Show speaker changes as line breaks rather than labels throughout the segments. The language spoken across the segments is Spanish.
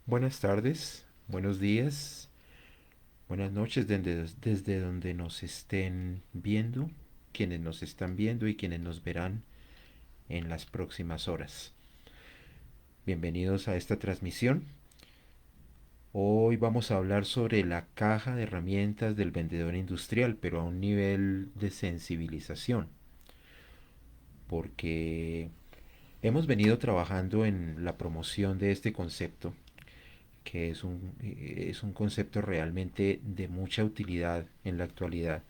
Buenas tardes, buenos días, buenas noches desde donde nos estén viendo, quienes nos están viendo y quienes nos verán en las próximas horas. Bienvenidos a esta transmisión. Hoy vamos a hablar sobre la caja de herramientas del vendedor industrial, pero a un nivel de sensibilización, porque hemos venido trabajando en la promoción de este concepto que es un concepto realmente de mucha utilidad en la actualidad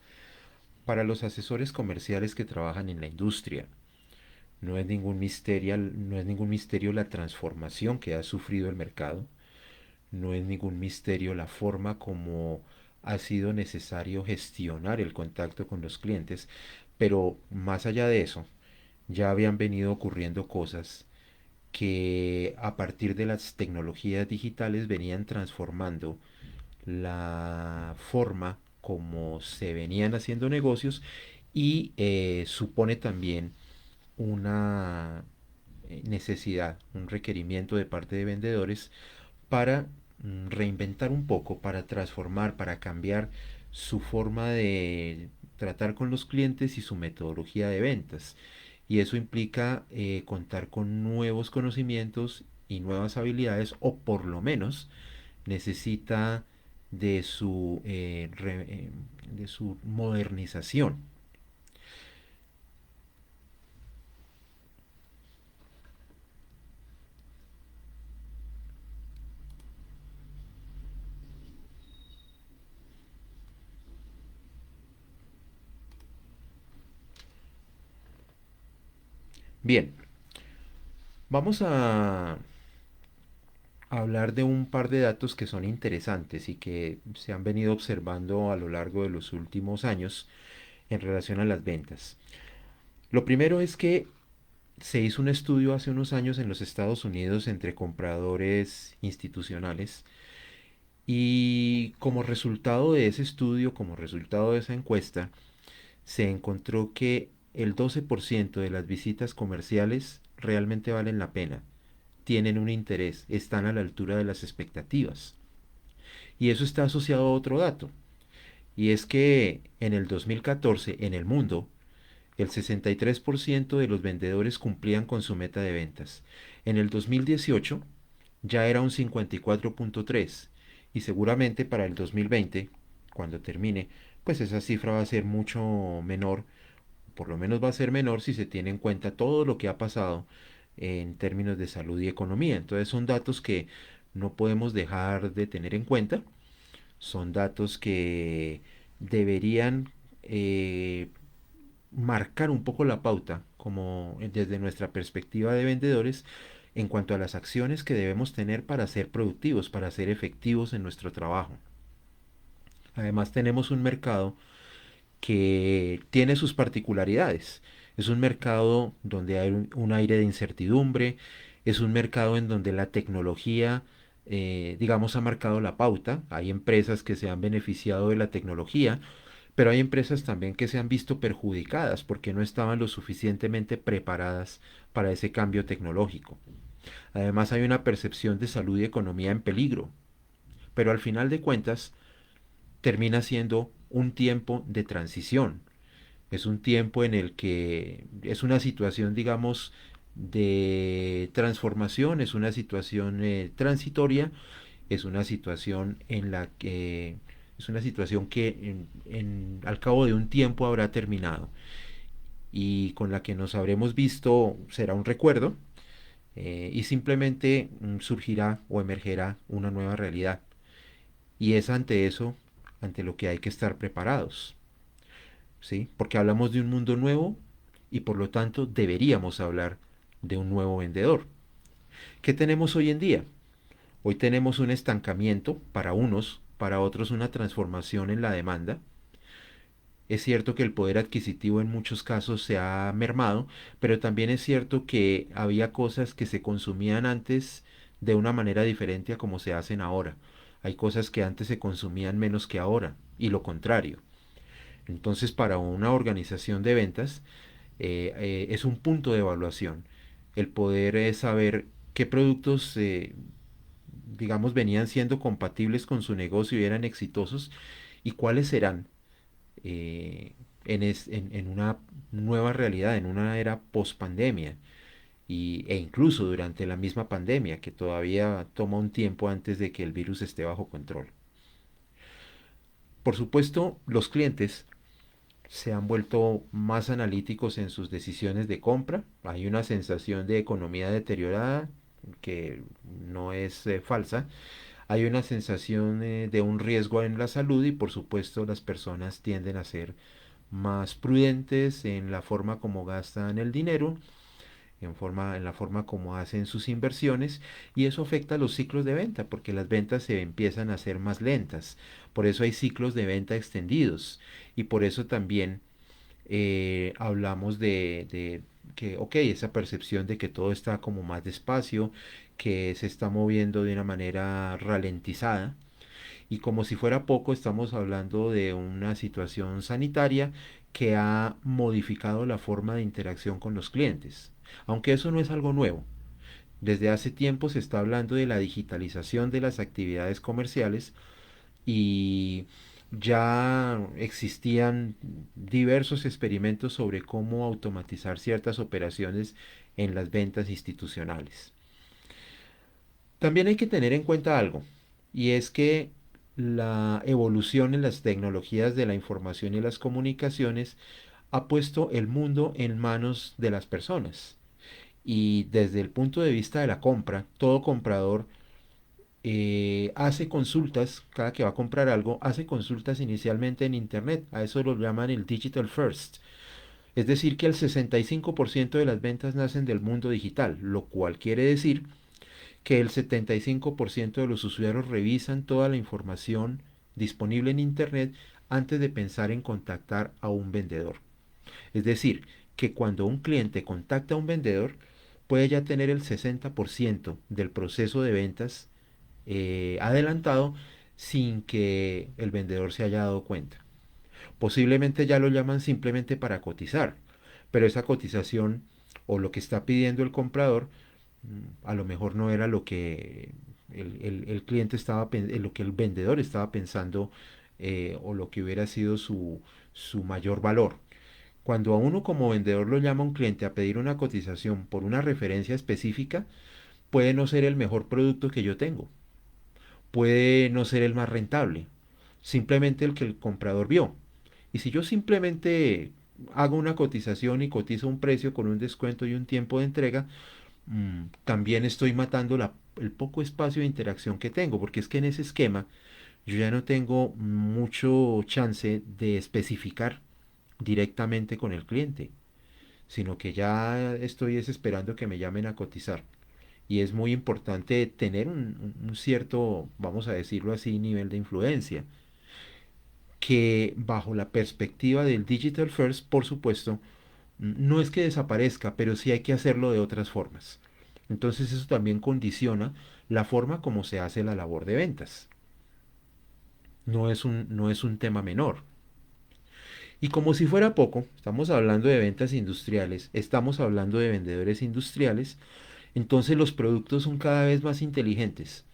para los asesores comerciales que trabajan en la industria. No es ningún misterio la transformación que ha sufrido el mercado, no es ningún misterio la forma como ha sido necesario gestionar el contacto con los clientes, pero más allá de eso, ya habían venido ocurriendo cosas que a partir de las tecnologías digitales venían transformando la forma como se venían haciendo negocios y supone también una necesidad, un requerimiento de parte de vendedores para reinventar un poco, para transformar, para cambiar su forma de tratar con los clientes y su metodología de ventas. Y eso implica contar con nuevos conocimientos y nuevas habilidades, o por lo menos necesita de de su modernización. Bien, vamos a hablar de un par de datos que son interesantes y que se han venido observando a lo largo de los últimos años en relación a las ventas. Lo primero es que se hizo un estudio hace unos años en los Estados Unidos entre compradores institucionales y como resultado de ese estudio, como resultado de esa encuesta, se encontró que el 12% de las visitas comerciales realmente valen la pena, tienen un interés, están a la altura de las expectativas. Y eso está asociado a otro dato, y es que en el 2014 en el mundo el 63% de los vendedores cumplían con su meta de ventas. En el 2018 ya era un 54.3 y seguramente para el 2020, cuando termine, pues esa cifra va a ser mucho menor, por lo menos va a ser menor si se tiene en cuenta todo lo que ha pasado en términos de salud y economía. Entonces son datos que no podemos dejar de tener en cuenta, son datos que deberían marcar un poco la pauta, como desde nuestra perspectiva de vendedores, en cuanto a las acciones que debemos tener para ser productivos, para ser efectivos en nuestro trabajo. Además tenemos un mercado que tiene sus particularidades. Es un mercado donde hay un aire de incertidumbre, es un mercado en donde la tecnología, digamos, ha marcado la pauta. Hay empresas que se han beneficiado de la tecnología, pero hay empresas también que se han visto perjudicadas porque no estaban lo suficientemente preparadas para ese cambio tecnológico. Además hay una percepción de salud y economía en peligro, pero al final de cuentas termina siendo un tiempo de transición. Es un tiempo en el que es una situación, digamos, de transformación, es una situación transitoria, es una situación en la que es una situación que al cabo de un tiempo habrá terminado y con la que nos habremos visto será un recuerdo, y simplemente surgirá o emergerá una nueva realidad. Y es ante eso, ante lo que hay que estar preparados, ¿sí? Porque hablamos de un mundo nuevo y por lo tanto deberíamos hablar de un nuevo vendedor. ¿Qué tenemos hoy en día? Hoy tenemos un estancamiento para unos, para otros una transformación en la demanda. Es cierto que el poder adquisitivo en muchos casos se ha mermado, pero también es cierto que había cosas que se consumían antes de una manera diferente a como se hacen ahora. Hay cosas que antes se consumían menos que ahora, y lo contrario. Entonces, para una organización de ventas, es un punto de evaluación el poder saber qué productos digamos, venían siendo compatibles con su negocio y eran exitosos, y cuáles serán en una nueva realidad, en una era post-pandemia, e incluso durante la misma pandemia, que todavía toma un tiempo antes de que el virus esté bajo control. Por supuesto, los clientes se han vuelto más analíticos en sus decisiones de compra. Hay una sensación de economía deteriorada que no es falsa. Hay una sensación de un riesgo en la salud y por supuesto las personas tienden a ser más prudentes en la forma como gastan el dinero, en la forma como hacen sus inversiones, y eso afecta los ciclos de venta porque las ventas se empiezan a hacer más lentas. Por eso hay ciclos de venta extendidos y por eso también hablamos de que, ok, esa percepción de que todo está como más despacio, que se está moviendo de una manera ralentizada. Y como si fuera poco, estamos hablando de una situación sanitaria que ha modificado la forma de interacción con los clientes. Aunque eso no es algo nuevo. Desde hace tiempo se está hablando de la digitalización de las actividades comerciales y ya existían diversos experimentos sobre cómo automatizar ciertas operaciones en las ventas institucionales. También hay que tener en cuenta algo, y es que la evolución en las tecnologías de la información y las comunicaciones ha puesto el mundo en manos de las personas. Y desde el punto de vista de la compra, todo comprador hace consultas, cada que va a comprar algo, hace consultas inicialmente en Internet. A eso lo llaman el digital first. Es decir, que el 65% de las ventas nacen del mundo digital, lo cual quiere decir que el 75% de los usuarios revisan toda la información disponible en Internet antes de pensar en contactar a un vendedor. Es decir, que cuando un cliente contacta a un vendedor, puede ya tener el 60% del proceso de ventas adelantado sin que el vendedor se haya dado cuenta. Posiblemente ya lo llaman simplemente para cotizar, pero esa cotización o lo que está pidiendo el comprador a lo mejor no era lo que el cliente estaba, lo que el vendedor estaba pensando o lo que hubiera sido su mayor valor. Cuando a uno como vendedor lo llama un cliente a pedir una cotización por una referencia específica, puede no ser el mejor producto que yo tengo, puede no ser el más rentable, simplemente el que el comprador vio. Y si yo simplemente hago una cotización y cotizo un precio con un descuento y un tiempo de entrega, también estoy matando el poco espacio de interacción que tengo, porque es que en ese esquema yo ya no tengo mucho chance de especificar directamente con el cliente, sino que ya estoy esperando que me llamen a cotizar. Y es muy importante tener un cierto, vamos a decirlo así, nivel de influencia, que bajo la perspectiva del Digital First, por supuesto, no es que desaparezca, pero sí hay que hacerlo de otras formas. Entonces eso también condiciona la forma como se hace la labor de ventas. No es un tema menor. Y como si fuera poco, estamos hablando de ventas industriales, estamos hablando de vendedores industriales, entonces los productos son cada vez más inteligentes.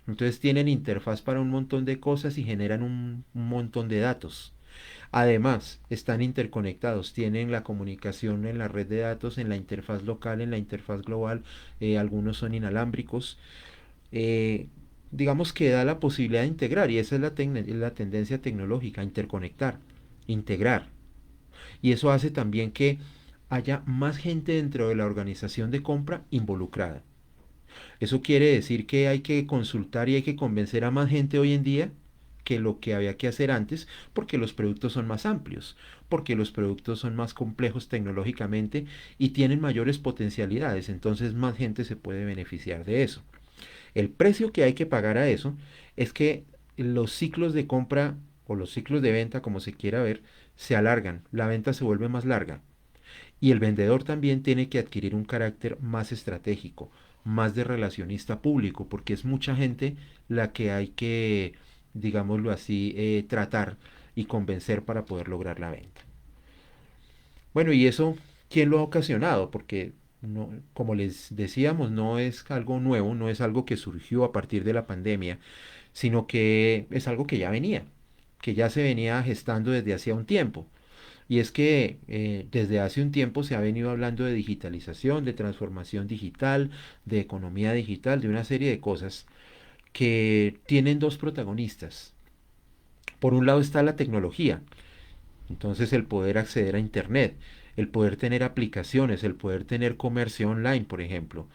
Entonces tienen interfaz para un montón de cosas y generan un montón de datos. Además, están interconectados, tienen la comunicación en la red de datos, en la interfaz local, en la interfaz global, algunos son inalámbricos. Eh, digamos que da la posibilidad de integrar, y esa es la tendencia tecnológica, interconectar, integrar. Y eso hace también que haya más gente dentro de la organización de compra involucrada. Eso quiere decir que hay que consultar y hay que convencer a más gente hoy en día que lo que había que hacer antes, porque los productos son más amplios, porque los productos son más complejos tecnológicamente y tienen mayores potencialidades, entonces más gente se puede beneficiar de eso. El precio que hay que pagar a eso es que los ciclos de compra o los ciclos de venta, como se quiera ver, se alargan, la venta se vuelve más larga. Y el vendedor también tiene que adquirir un carácter más estratégico, más de relacionista público, porque es mucha gente la que hay que, digámoslo así, tratar y convencer para poder lograr la venta. Bueno, ¿y eso quién lo ha ocasionado? Porque No, como les decíamos, no es algo nuevo, no es algo que surgió a partir de la pandemia, sino que es algo que ya venía, que ya se venía gestando desde hacía un tiempo. Y es que desde hace un tiempo se ha venido hablando de digitalización, de transformación digital, de economía digital, de una serie de cosas que tienen dos protagonistas. Por un lado está la tecnología, entonces el poder acceder a Internet, el poder tener aplicaciones, el poder tener comercio online, por ejemplo.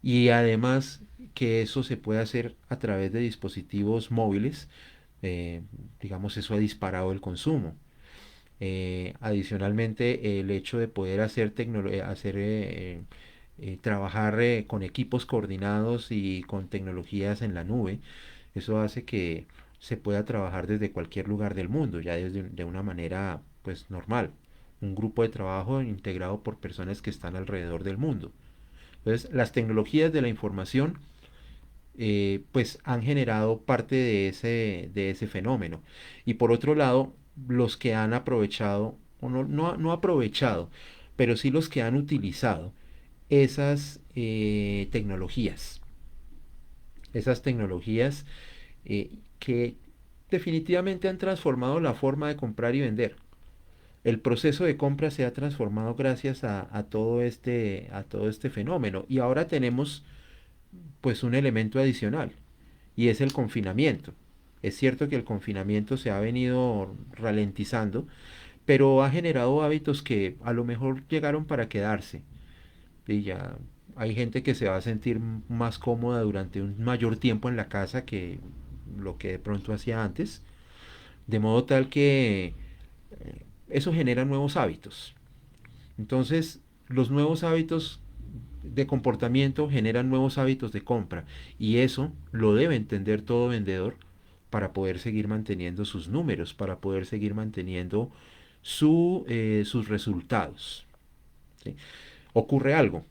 Y además que eso se puede hacer a través de dispositivos móviles, eh, digamos, eso ha disparado el consumo. Adicionalmente, el hecho de poder trabajar con equipos coordinados y con tecnologías en la nube, eso hace que se pueda trabajar desde cualquier lugar del mundo, ya de una manera pues normal. Un grupo de trabajo integrado por personas que están alrededor del mundo. Entonces, las tecnologías de la información pues han generado parte de ese fenómeno. Y por otro lado, los que han aprovechado, o no aprovechado, pero sí los que han utilizado esas tecnologías que definitivamente han transformado la forma de comprar y vender. El proceso de compra se ha transformado gracias a todo este fenómeno. Y ahora tenemos pues un elemento adicional y es el confinamiento. Es cierto que el confinamiento se ha venido ralentizando, pero ha generado hábitos que a lo mejor llegaron para quedarse. Y ya hay gente que se va a sentir más cómoda durante un mayor tiempo en la casa que lo que de pronto hacía antes, de modo tal que eso genera nuevos hábitos. Entonces, los nuevos hábitos de comportamiento generan nuevos hábitos de compra y eso lo debe entender todo vendedor para poder seguir manteniendo sus números, para poder seguir manteniendo sus resultados. ¿Sí? Ocurre algo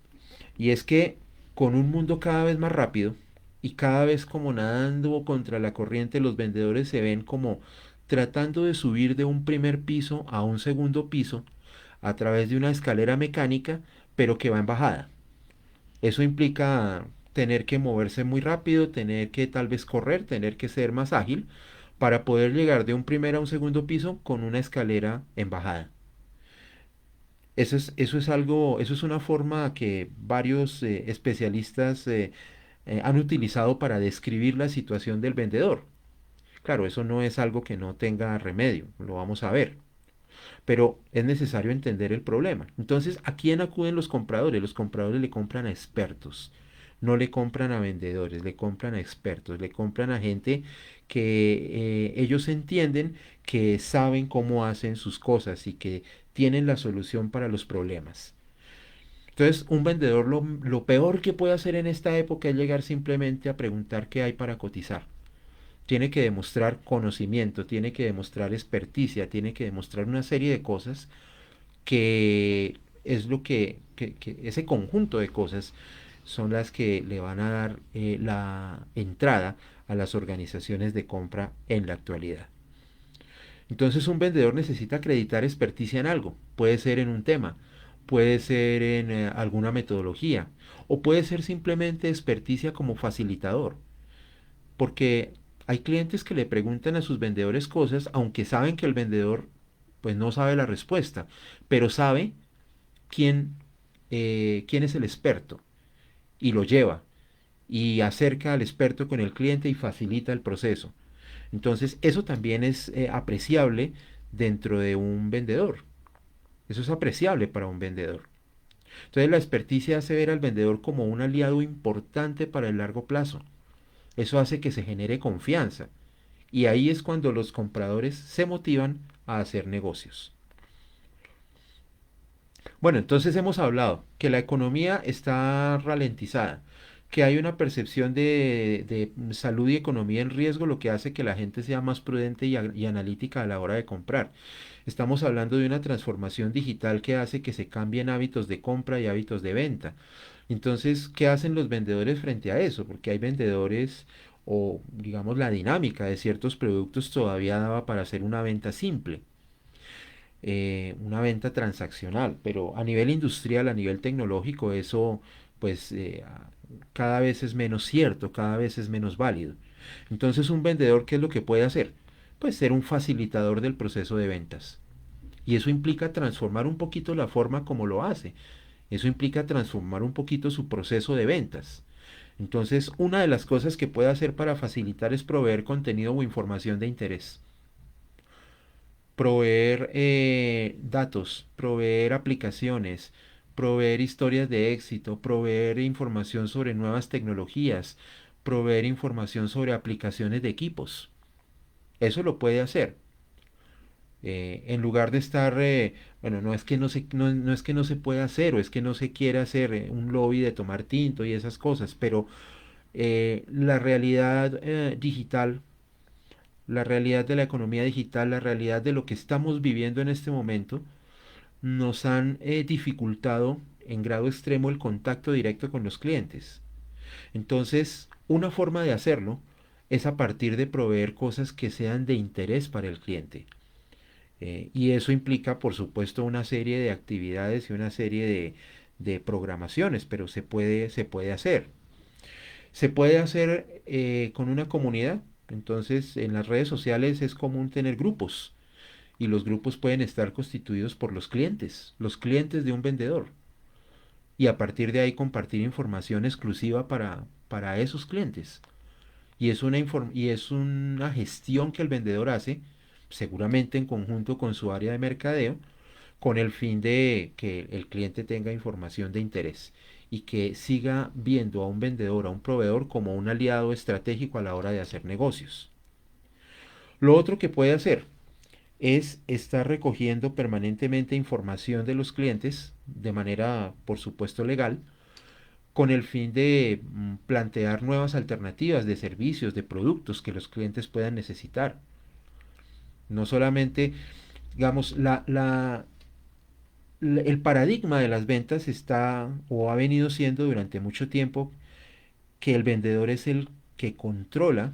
y es que con un mundo cada vez más rápido y cada vez como nadando contra la corriente, los vendedores se ven como tratando de subir de un primer piso a un segundo piso a través de una escalera mecánica, pero que va en bajada. Eso implica tener que moverse muy rápido, tener que tal vez correr, tener que ser más ágil para poder llegar de un primer a un segundo piso con una escalera en bajada. Eso es una forma que varios especialistas han utilizado para describir la situación del vendedor. Claro, eso no es algo que no tenga remedio, lo vamos a ver, pero es necesario entender el problema. Entonces, ¿a quién acuden los compradores? Los compradores le compran a expertos, no le compran a vendedores, le compran a expertos, le compran a gente que ellos entienden que saben cómo hacen sus cosas y que tienen la solución para los problemas. Entonces, un vendedor lo peor que puede hacer en esta época es llegar simplemente a preguntar qué hay para cotizar. Tiene que demostrar conocimiento, tiene que demostrar experticia, tiene que demostrar una serie de cosas que es lo que ese conjunto de cosas son las que le van a dar la entrada a las organizaciones de compra en la actualidad. Entonces un vendedor necesita acreditar experticia en algo. Puede ser en un tema, puede ser en alguna metodología o puede ser simplemente experticia como facilitador. Porque hay clientes que le preguntan a sus vendedores cosas aunque saben que el vendedor pues no sabe la respuesta, pero sabe quién, quién es el experto y lo lleva y acerca al experto con el cliente y facilita el proceso. Entonces, eso también es apreciable dentro de un vendedor. Eso es apreciable para un vendedor. Entonces, la experticia hace ver al vendedor como un aliado importante para el largo plazo. Eso hace que se genere confianza. Y ahí es cuando los compradores se motivan a hacer negocios. Bueno, entonces hemos hablado que la economía está ralentizada, que hay una percepción de salud y economía en riesgo, lo que hace que la gente sea más prudente y analítica a la hora de comprar. Estamos hablando de una transformación digital que hace que se cambien hábitos de compra y hábitos de venta. Entonces, ¿qué hacen los vendedores frente a eso? Porque hay vendedores o, digamos, la dinámica de ciertos productos todavía daba para hacer una venta simple. una venta transaccional, pero a nivel industrial, a nivel tecnológico, eso pues cada vez es menos cierto, cada vez es menos válido. Entonces un vendedor, ¿qué es lo que puede hacer? Pues ser un facilitador del proceso de ventas. Y eso implica transformar un poquito la forma como lo hace. Eso implica transformar un poquito su proceso de ventas. Entonces, una de las cosas que puede hacer para facilitar es proveer contenido o información de interés, proveer datos, proveer aplicaciones, proveer historias de éxito, proveer información sobre nuevas tecnologías, proveer información sobre aplicaciones de equipos. Eso lo puede hacer. En lugar de estar, bueno, no es que no es que no se pueda hacer o es que no se quiera hacer un lobby de tomar tinto y esas cosas, pero la realidad digital, la realidad de la economía digital, la realidad de lo que estamos viviendo en este momento, nos han dificultado en grado extremo el contacto directo con los clientes. Entonces, una forma de hacerlo es a partir de proveer cosas que sean de interés para el cliente. Y eso implica, por supuesto, una serie de actividades y una serie de programaciones, pero se puede hacer. Se puede hacer con una comunidad. Entonces, en las redes sociales es común tener grupos y los grupos pueden estar constituidos por los clientes de un vendedor. Y a partir de ahí compartir información exclusiva para esos clientes. Y es una gestión que el vendedor hace, seguramente en conjunto con su área de mercadeo, con el fin de que el cliente tenga información de interés y que siga viendo a un vendedor, a un proveedor como un aliado estratégico a la hora de hacer negocios. Lo otro que puede hacer es estar recogiendo permanentemente información de los clientes de manera, por supuesto, legal, con el fin de plantear nuevas alternativas de servicios, de productos que los clientes puedan necesitar. No solamente, digamos, el paradigma de las ventas está o ha venido siendo durante mucho tiempo que el vendedor es el que controla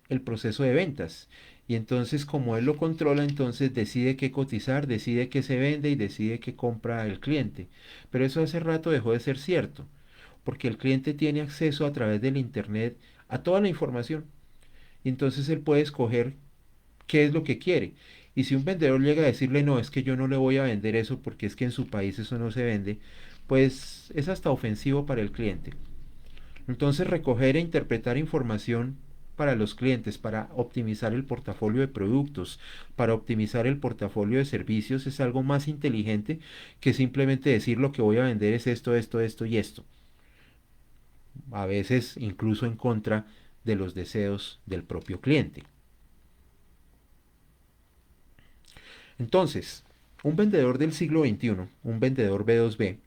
el proceso de ventas. Y entonces, como él lo controla, entonces decide qué cotizar, decide qué se vende y decide qué compra el cliente. Pero eso hace rato dejó de ser cierto, porque el cliente tiene acceso a través del Internet a toda la información. Y entonces él puede escoger qué es lo que quiere. Y si un vendedor llega a decirle, no, es que yo no le voy a vender eso porque es que en su país eso no se vende, pues es hasta ofensivo para el cliente. Entonces, recoger e interpretar información para los clientes, para optimizar el portafolio de productos, para optimizar el portafolio de servicios, es algo más inteligente que simplemente decir lo que voy a vender es esto, esto, esto y esto. A veces incluso en contra de los deseos del propio cliente. Entonces, un vendedor del siglo XXI, un vendedor B2B,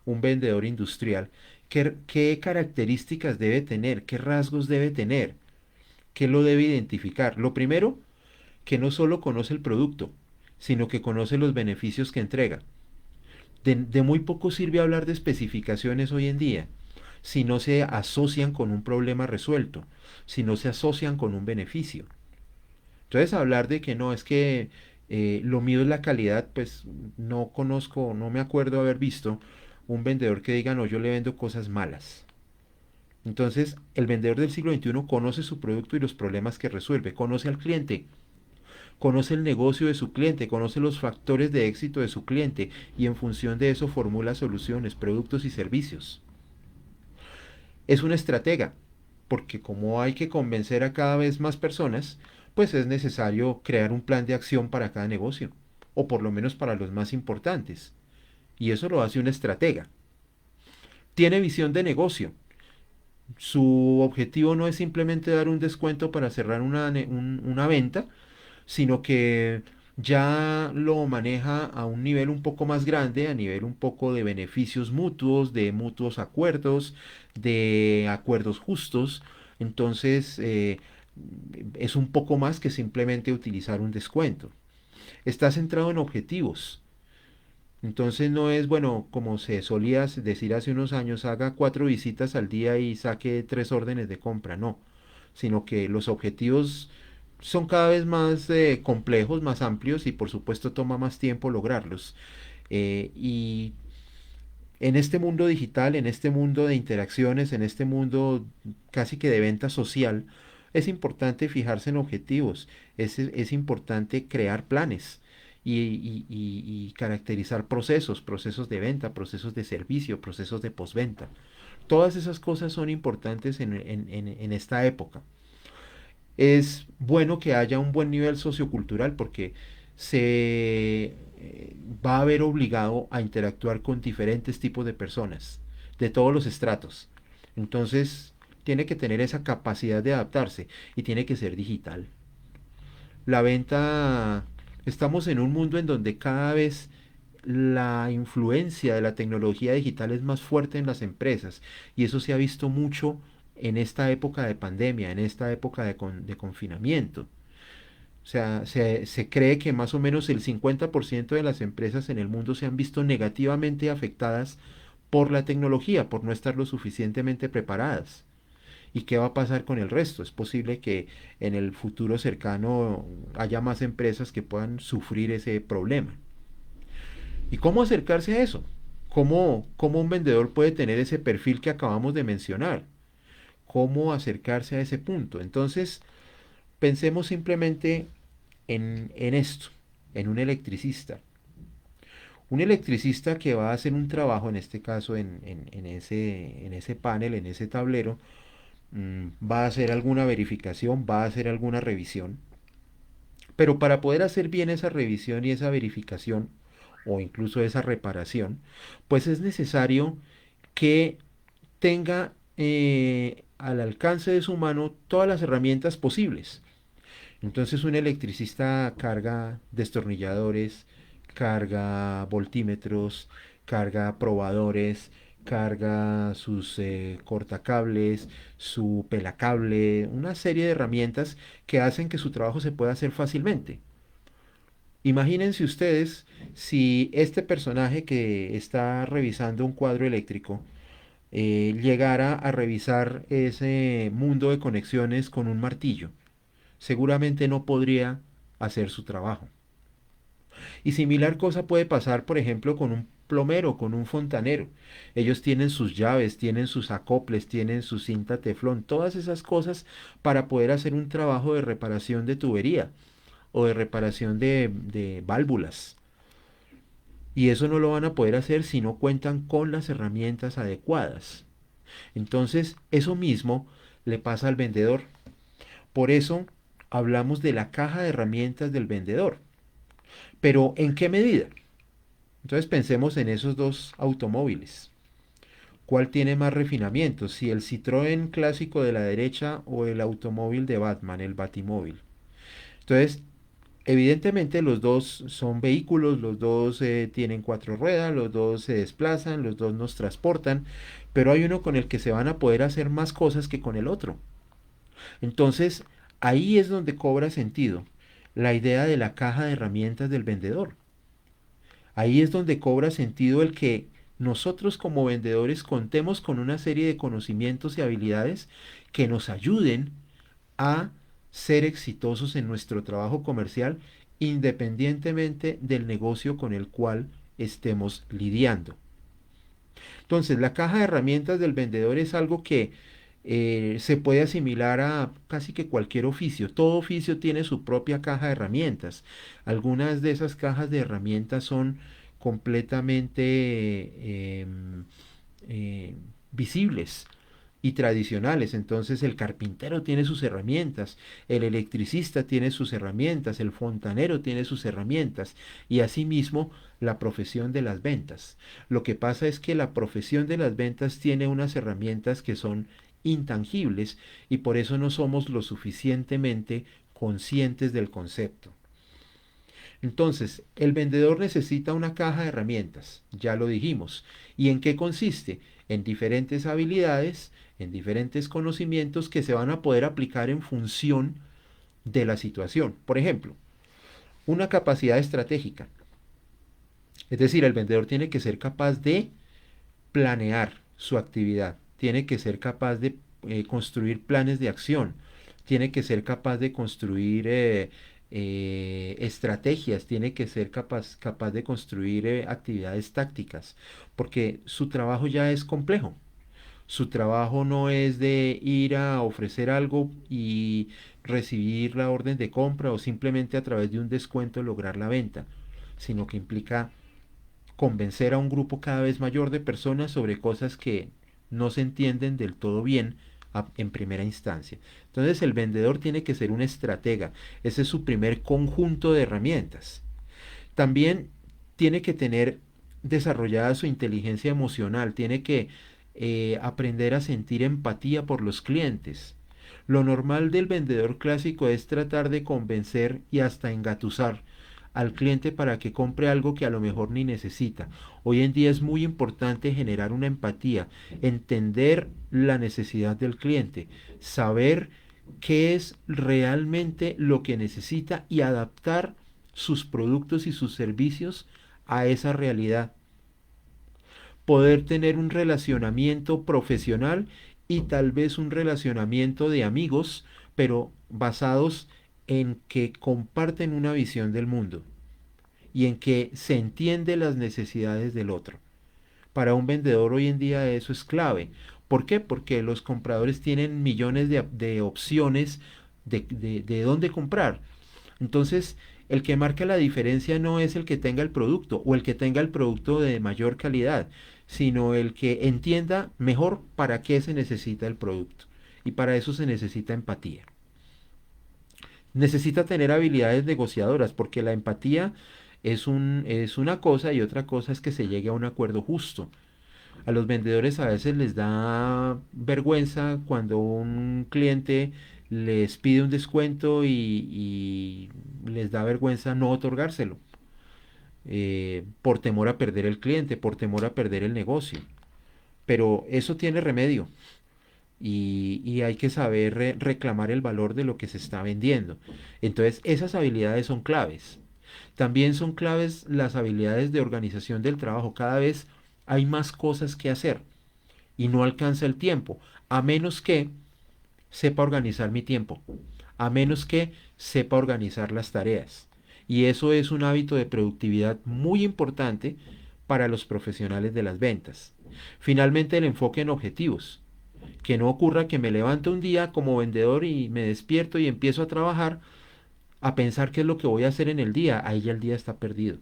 un vendedor industrial, ¿qué características debe tener? ¿Qué rasgos debe tener? ¿Qué lo debe identificar? Lo primero, que no solo conoce el producto, sino que conoce los beneficios que entrega. De muy poco sirve hablar de especificaciones hoy en día si no se asocian con un problema resuelto, si no se asocian con un beneficio. Entonces hablar de que no, es que lo mío es la calidad, pues no conozco, no me acuerdo haber visto un vendedor que diga, no, yo le vendo cosas malas. Entonces, el vendedor del siglo XXI conoce su producto y los problemas que resuelve, conoce al cliente, conoce el negocio de su cliente, conoce los factores de éxito de su cliente y en función de eso formula soluciones, productos y servicios. Es una estratega, porque como hay que convencer a cada vez más personas, pues es necesario crear un plan de acción para cada negocio, o por lo menos para los más importantes. Y eso lo hace una estratega. Tiene visión de negocio. Su objetivo no es simplemente dar un descuento para cerrar una venta, sino que ya lo maneja a un nivel un poco más grande, a nivel un poco de beneficios mutuos, de mutuos acuerdos, de acuerdos justos. Entonces, es un poco más que simplemente utilizar un descuento. Está centrado en objetivos. Entonces no es, bueno, como se solía decir hace unos años, haga 4 visitas al día y saque 3 órdenes de compra, no, sino que los objetivos son cada vez más complejos, más amplios y por supuesto toma más tiempo lograrlos. Y en este mundo digital, en este mundo de interacciones, en este mundo casi que de venta social, es importante fijarse en objetivos, es importante crear planes y caracterizar procesos, procesos de venta, procesos de servicio, procesos de postventa. Todas esas cosas son importantes en esta época. Es bueno que haya un buen nivel sociocultural porque se va a haber obligado a interactuar con diferentes tipos de personas, de todos los estratos. Entonces, tiene que tener esa capacidad de adaptarse y tiene que ser digital. La venta, estamos en un mundo en donde cada vez la influencia de la tecnología digital es más fuerte en las empresas y eso se ha visto mucho en esta época de pandemia, en esta época de confinamiento. O sea, se cree que más o menos el 50% de las empresas en el mundo se han visto negativamente afectadas por la tecnología, por no estar lo suficientemente preparadas. ¿Y qué va a pasar con el resto? Es posible que en el futuro cercano haya más empresas que puedan sufrir ese problema. ¿Y cómo acercarse a eso? ¿Cómo un vendedor puede tener ese perfil que acabamos de mencionar? ¿Cómo acercarse a ese punto? Entonces, pensemos simplemente en esto, en un electricista. Un electricista que va a hacer un trabajo, en este caso en ese panel, en ese tablero, va a hacer alguna verificación, va a hacer alguna revisión. Pero para poder hacer bien esa revisión y esa verificación, o incluso esa reparación, pues es necesario que tenga al alcance de su mano todas las herramientas posibles. Entonces un electricista carga destornilladores, carga voltímetros, carga probadores, carga sus cortacables, su pelacable, una serie de herramientas que hacen que su trabajo se pueda hacer fácilmente. Imagínense ustedes si este personaje que está revisando un cuadro eléctrico llegara a revisar ese mundo de conexiones con un martillo. Seguramente no podría hacer su trabajo. Y similar cosa puede pasar, por ejemplo, con un plomero, con un fontanero. Ellos tienen sus llaves, tienen sus acoples, tienen su cinta teflón, todas esas cosas para poder hacer un trabajo de reparación de tubería o de reparación de válvulas. Y eso no lo van a poder hacer si no cuentan con las herramientas adecuadas. Entonces, eso mismo le pasa al vendedor. Por eso hablamos de la caja de herramientas del vendedor. Pero ¿en qué medida? Entonces pensemos en esos dos automóviles. ¿Cuál tiene más refinamiento? Si el Citroën clásico de la derecha o el automóvil de Batman, el Batimóvil. Entonces, evidentemente los dos son vehículos, los dos tienen cuatro ruedas, los dos se desplazan, los dos nos transportan, pero hay uno con el que se van a poder hacer más cosas que con el otro. Entonces, ahí es donde cobra sentido la idea de la caja de herramientas del vendedor. Ahí es donde cobra sentido el que nosotros como vendedores contemos con una serie de conocimientos y habilidades que nos ayuden a ser exitosos en nuestro trabajo comercial independientemente del negocio con el cual estemos lidiando. Entonces, la caja de herramientas del vendedor es algo que se puede asimilar a casi que cualquier oficio. Todo oficio tiene su propia caja de herramientas. Algunas de esas cajas de herramientas son completamente eh, visibles y tradicionales. Entonces el carpintero tiene sus herramientas, el electricista tiene sus herramientas, el fontanero tiene sus herramientas y asimismo la profesión de las ventas. Lo que pasa es que la profesión de las ventas tiene unas herramientas que son intangibles y por eso no somos lo suficientemente conscientes del concepto. Entonces, el vendedor necesita una caja de herramientas, ya lo dijimos. ¿Y en qué consiste? En diferentes habilidades, en diferentes conocimientos que se van a poder aplicar en función de la situación. Por ejemplo, una capacidad estratégica. Es decir, el vendedor tiene que ser capaz de planear su actividad, tiene que ser capaz de construir planes de acción, tiene que ser capaz de construir estrategias, tiene que ser capaz de construir actividades tácticas, porque su trabajo ya es complejo. Su trabajo no es de ir a ofrecer algo y recibir la orden de compra o simplemente a través de un descuento lograr la venta, sino que implica convencer a un grupo cada vez mayor de personas sobre cosas que no se entienden del todo bien en primera instancia. Entonces el vendedor tiene que ser un estratega. Ese es su primer conjunto de herramientas. También tiene que tener desarrollada su inteligencia emocional, tiene que aprender a sentir empatía por los clientes. Lo normal del vendedor clásico es tratar de convencer y hasta engatusar al cliente para que compre algo que a lo mejor ni necesita. Hoy en día es muy importante generar una empatía, entender la necesidad del cliente, saber qué es realmente lo que necesita y adaptar sus productos y sus servicios a esa realidad. Poder tener un relacionamiento profesional y tal vez un relacionamiento de amigos, pero basados en que comparten una visión del mundo y en que se entiende las necesidades del otro. Para un vendedor hoy en día eso es clave. ¿Por qué? Porque los compradores tienen millones de opciones de dónde comprar. Entonces, el que marca la diferencia no es el que tenga el producto o el que tenga el producto de mayor calidad, sino el que entienda mejor para qué se necesita el producto. Y para eso se necesita empatía. Necesita tener habilidades negociadoras, porque la empatía es una cosa y otra cosa es que se llegue a un acuerdo justo. A los vendedores a veces les da vergüenza cuando un cliente les pide un descuento y les da vergüenza no otorgárselo, por temor a perder el cliente, por temor a perder el negocio. Pero eso tiene remedio y hay que saber reclamar el valor de lo que se está vendiendo. Entonces, esas habilidades son claves. También son claves las habilidades de organización del trabajo. Cada vez hay más cosas que hacer y no alcanza el tiempo, a menos que sepa organizar mi tiempo, a menos que sepa organizar las tareas. Y eso es un hábito de productividad muy importante para los profesionales de las ventas. Finalmente, el enfoque en objetivos. Que no ocurra que me levanto un día como vendedor y me despierto y empiezo a trabajar a pensar qué es lo que voy a hacer en el día. Ahí ya el día está perdido.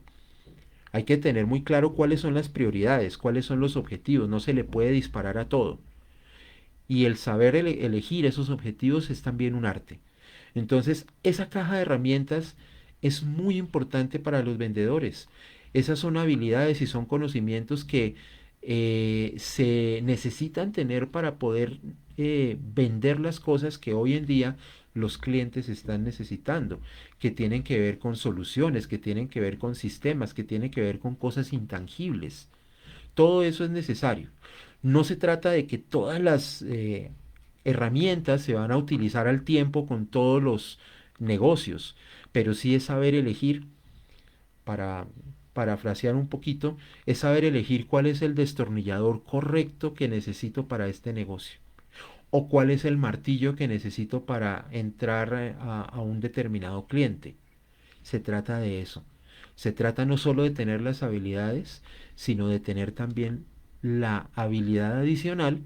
Hay que tener muy claro cuáles son las prioridades, cuáles son los objetivos. No se le puede disparar a todo. Y el saber elegir esos objetivos es también un arte. Entonces, esa caja de herramientas es muy importante para los vendedores. Esas son habilidades y son conocimientos que se necesitan tener para poder vender las cosas que hoy en día los clientes están necesitando, que tienen que ver con soluciones, que tienen que ver con sistemas, que tienen que ver con cosas intangibles. Todo eso es necesario. No se trata de que todas las herramientas se van a utilizar al tiempo con todos los negocios, pero sí es saber elegir, para parafrasear un poquito, es saber elegir cuál es el destornillador correcto que necesito para este negocio o cuál es el martillo que necesito para entrar a un determinado cliente. Se trata de eso. Se trata no solo de tener las habilidades, sino de tener también la habilidad adicional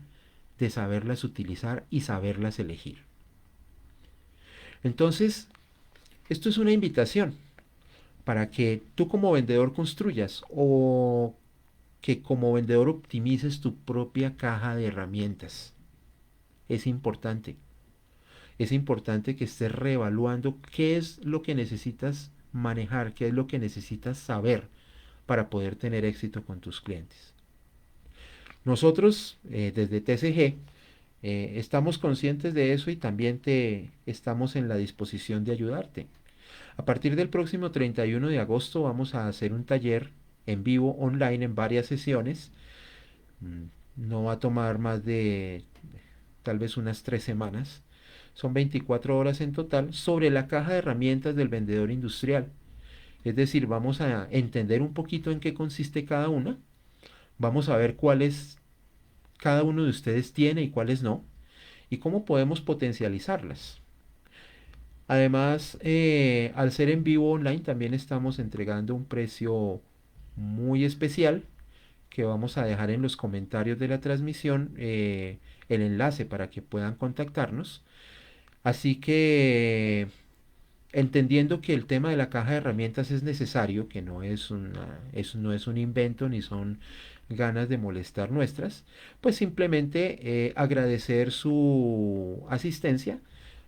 de saberlas utilizar y saberlas elegir. Entonces, esto es una invitación para que tú como vendedor construyas o que como vendedor optimices tu propia caja de herramientas. Es importante. Es importante que estés reevaluando qué es lo que necesitas manejar, qué es lo que necesitas saber para poder tener éxito con tus clientes. Nosotros, desde TCG, estamos conscientes de eso y también te estamos en la disposición de ayudarte. A partir del próximo 31 de agosto vamos a hacer un taller en vivo online en varias sesiones. No va a tomar más de tal vez unas 3 semanas. Son 24 horas en total sobre la caja de herramientas del vendedor industrial. Es decir, vamos a entender un poquito en qué consiste cada una. Vamos a ver cuáles cada uno de ustedes tiene y cuáles no. Y cómo podemos potencializarlas. Además, al ser en vivo online, también estamos entregando un precio muy especial que vamos a dejar en los comentarios de la transmisión, el enlace para que puedan contactarnos. Así que, entendiendo que el tema de la caja de herramientas es necesario, que no es un invento ni son ganas de molestar nuestras, pues simplemente agradecer su asistencia,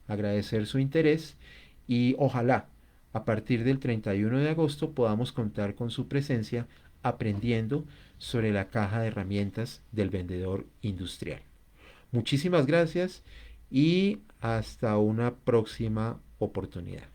agradecer su interés y ojalá a partir del 31 de agosto podamos contar con su presencia aprendiendo sobre la caja de herramientas del vendedor industrial. Muchísimas gracias y hasta una próxima oportunidad.